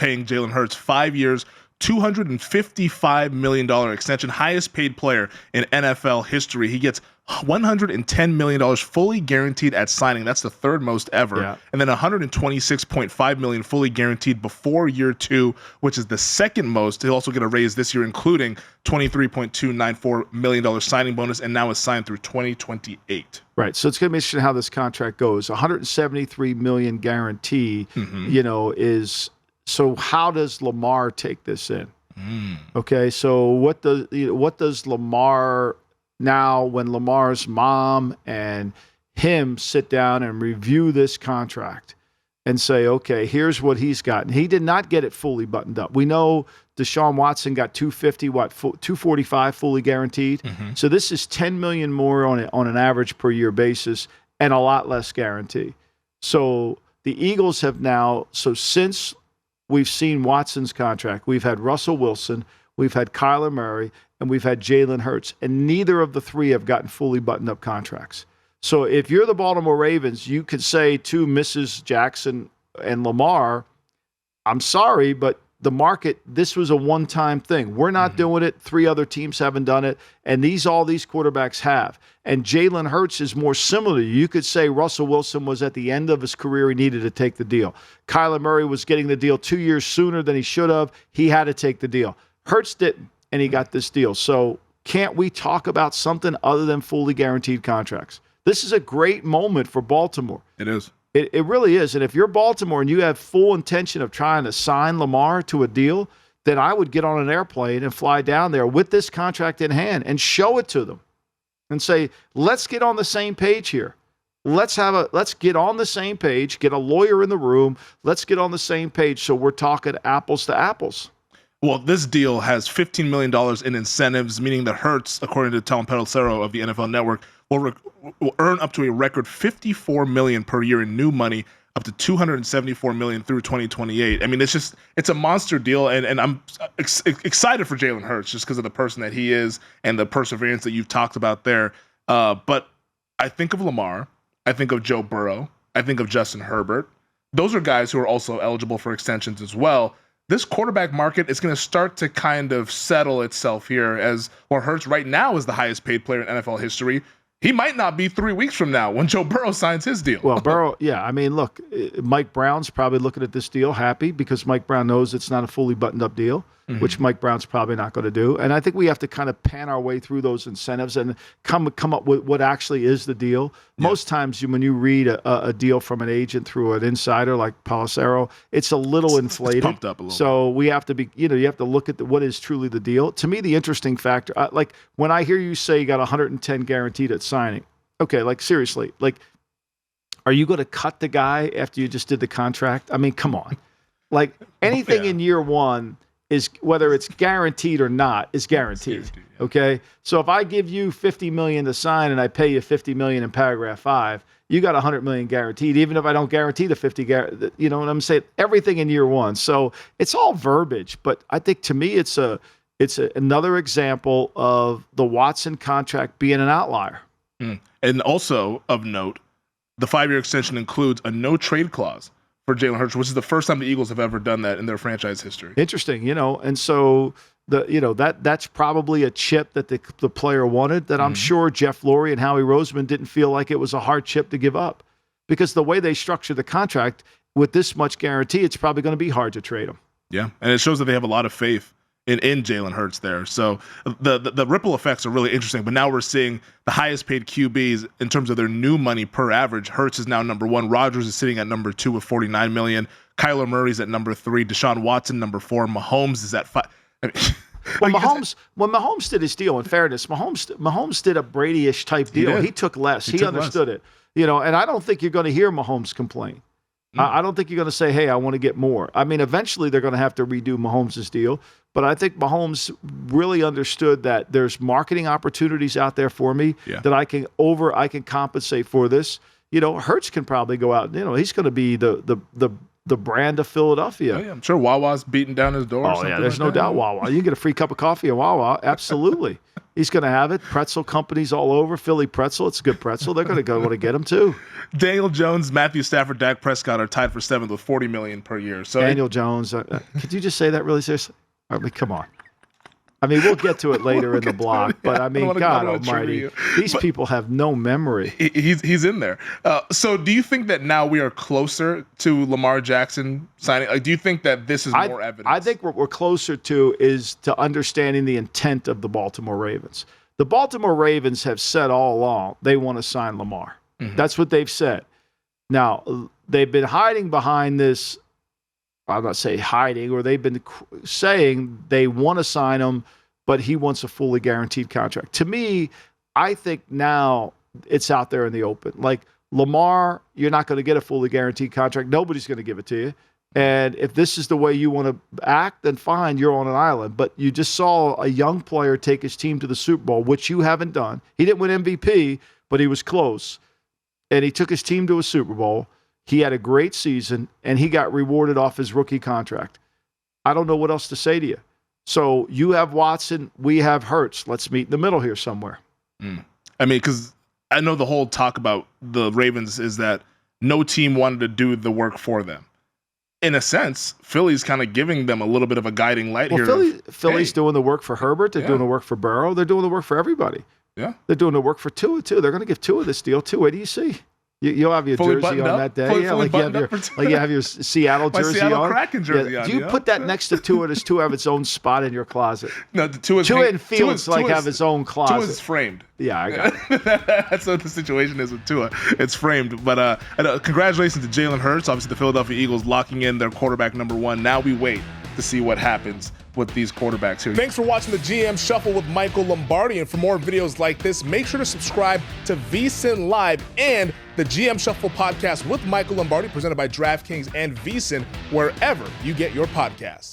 paying Jalen Hurts 5 years, $255 million extension, highest paid player in NFL history. He gets $110 million fully guaranteed at signing. That's the third most ever. Yeah. And then $126.5 million fully guaranteed before year 2, which is the second most. He'll also get a raise this year, including $23.294 million signing bonus, and now is signed through 2028. Right. So it's going to be interesting how this contract goes. $173 million guarantee, is – so how does Lamar take this in? Okay, so what does Lamar now, when Lamar's mom and him sit down and review this contract and say, okay, here's what he's gotten. He did not get it fully buttoned up. We know Deshaun Watson got $245 fully guaranteed. So this is $10 million more on an average per year basis and a lot less guarantee. So the Eagles have now, since we've seen Watson's contract, we've had Russell Wilson, we've had Kyler Murray, and we've had Jalen Hurts, and neither of the three have gotten fully buttoned-up contracts. So if you're the Baltimore Ravens, you could say to Mrs. Jackson and Lamar, I'm sorry, but the market, this was a one-time thing. We're not doing it. 3 other teams haven't done it, and all these quarterbacks have. And Jalen Hurts is more similar. You could say Russell Wilson was at the end of his career. He needed to take the deal. Kyler Murray was getting the deal 2 years sooner than he should have. He had to take the deal. Hurts didn't, and he got this deal. So can't we talk about something other than fully guaranteed contracts? This is a great moment for Baltimore. It is. It really is. And if you're Baltimore and you have full intention of trying to sign Lamar to a deal, then I would get on an airplane and fly down there with this contract in hand and show it to them and say, let's get on the same page here. Let's get on the same page, get a lawyer in the room. Let's get on the same page so we're talking apples to apples. Well, this deal has $15 million in incentives, meaning that Hurts, according to Tom Pelissero of the NFL Network, will earn up to a record $54 million per year in new money, up to $274 million through 2028. I mean, it's a monster deal, and I'm excited for Jalen Hurts just because of the person that he is and the perseverance that you've talked about there. But I think of Lamar, I think of Joe Burrow, I think of Justin Herbert. Those are guys who are also eligible for extensions as well. This quarterback market is going to start to kind of settle itself here as Hurts right now is the highest paid player in NFL history. He might not be 3 weeks from now when Joe Burrow signs his deal. Well, Burrow, yeah. I mean, look, Mike Brown's probably looking at this deal happy because Mike Brown knows it's not a fully buttoned-up deal, which Mike Brown's probably not going to do. And I think we have to kind of pan our way through those incentives and come up with what actually is the deal. Yeah. Most times when you read a deal from an agent through an insider like Pelissero, it's a little inflated. It's pumped up a little so we have to be, you have to look at what is truly the deal. To me, the interesting factor, like when I hear you say you got 110 guaranteed at signing, okay, like seriously, like, are you going to cut the guy after you just did the contract? I mean, come on. Like anything in year one is, whether it's guaranteed or not, is guaranteed. Okay. So if I give you $50 million to sign and I pay you $50 million in paragraph 5, you got $100 million guaranteed, even if I don't guarantee the 50, you know what I'm saying? Everything in year one. So it's all verbiage, but I think to me, it's another example of the Watson contract being an outlier. And also of note, the 5-year extension includes a no trade clause for Jalen Hurts, which is the first time the Eagles have ever done that in their franchise history. Interesting, and so that's probably a chip that the player wanted that I'm sure Jeff Lurie and Howie Roseman didn't feel like it was a hard chip to give up, because the way they structure the contract with this much guarantee, it's probably going to be hard to trade him. Yeah, and it shows that they have a lot of faith in Jalen Hurts there. So the ripple effects are really interesting. But now we're seeing the highest paid QBs in terms of their new money per average. Hurts is now number 1. Rodgers is sitting at number 2 with $49 million. Kyler Murray's at number 3. Deshaun Watson, number 4. Mahomes is at 5. I mean, when Mahomes did his deal, in fairness, Mahomes did a Brady-ish type deal. He took less. He understood it. And I don't think you're going to hear Mahomes complain. I don't think you're going to say, hey, I want to get more. I mean, eventually they're going to have to redo Mahomes' deal. But I think Mahomes really understood that there's marketing opportunities out there for me that I can compensate for this. Hurts can probably go out. He's going to be the the brand of Philadelphia. Oh, yeah. I'm sure Wawa's beating down his door. Oh, yeah, there's no doubt Wawa. You can get a free cup of coffee at Wawa. Absolutely. He's going to have it. Pretzel companies all over. Philly pretzel. It's a good pretzel. They're going to want to get him, too. Daniel Jones, Matthew Stafford, Dak Prescott are tied for 7th with $40 million per year. So Daniel Jones. Could you just say that really seriously? I mean, come on. I mean, we'll get to it later in the block, but I mean, God almighty, these people have no memory. He's in there. So do you think that now we are closer to Lamar Jackson signing? Like, do you think that this is more evidence? I think what we're closer to is to understanding the intent of the Baltimore Ravens. The Baltimore Ravens have said all along they want to sign Lamar. Mm-hmm. That's what they've said. Now, they've been hiding behind this. I'm not saying hiding, or they've been saying they want to sign him, but he wants a fully guaranteed contract. To me, I think now it's out there in the open. Like, Lamar, you're not going to get a fully guaranteed contract. Nobody's going to give it to you. And if this is the way you want to act, then fine, you're on an island. But you just saw a young player take his team to the Super Bowl, which you haven't done. He didn't win MVP, but he was close. And he took his team to a Super Bowl. He had a great season, and he got rewarded off his rookie contract. I don't know what else to say to you. So you have Watson, we have Hurts. Let's meet in the middle here somewhere. I mean, because I know the whole talk about the Ravens is that no team wanted to do the work for them. In a sense, Philly's kind of giving them a little bit of a guiding light here. Philly's doing the work for Herbert. They're doing the work for Burrow. They're doing the work for everybody. Yeah. They're doing the work for Tua, too. They're going to give Tua this deal, too. What do you see? You'll have your fully jersey on that day. Like you have your Seattle jersey Seattle on. Kraken jersey on. Do you put that next to Tua? Does Tua have its own spot in your closet? No, the Tua and Fields have his own closet. Tua's framed. Yeah, I got it. That's what the situation is with Tua. It's framed. But congratulations to Jalen Hurts. Obviously, the Philadelphia Eagles locking in their quarterback number 1. Now we wait to see what happens with these quarterbacks here. Thanks for watching the GM Shuffle with Michael Lombardi. And for more videos like this, make sure to subscribe to VSiN Live and the GM Shuffle podcast with Michael Lombardi, presented by DraftKings and VSiN, wherever you get your podcasts.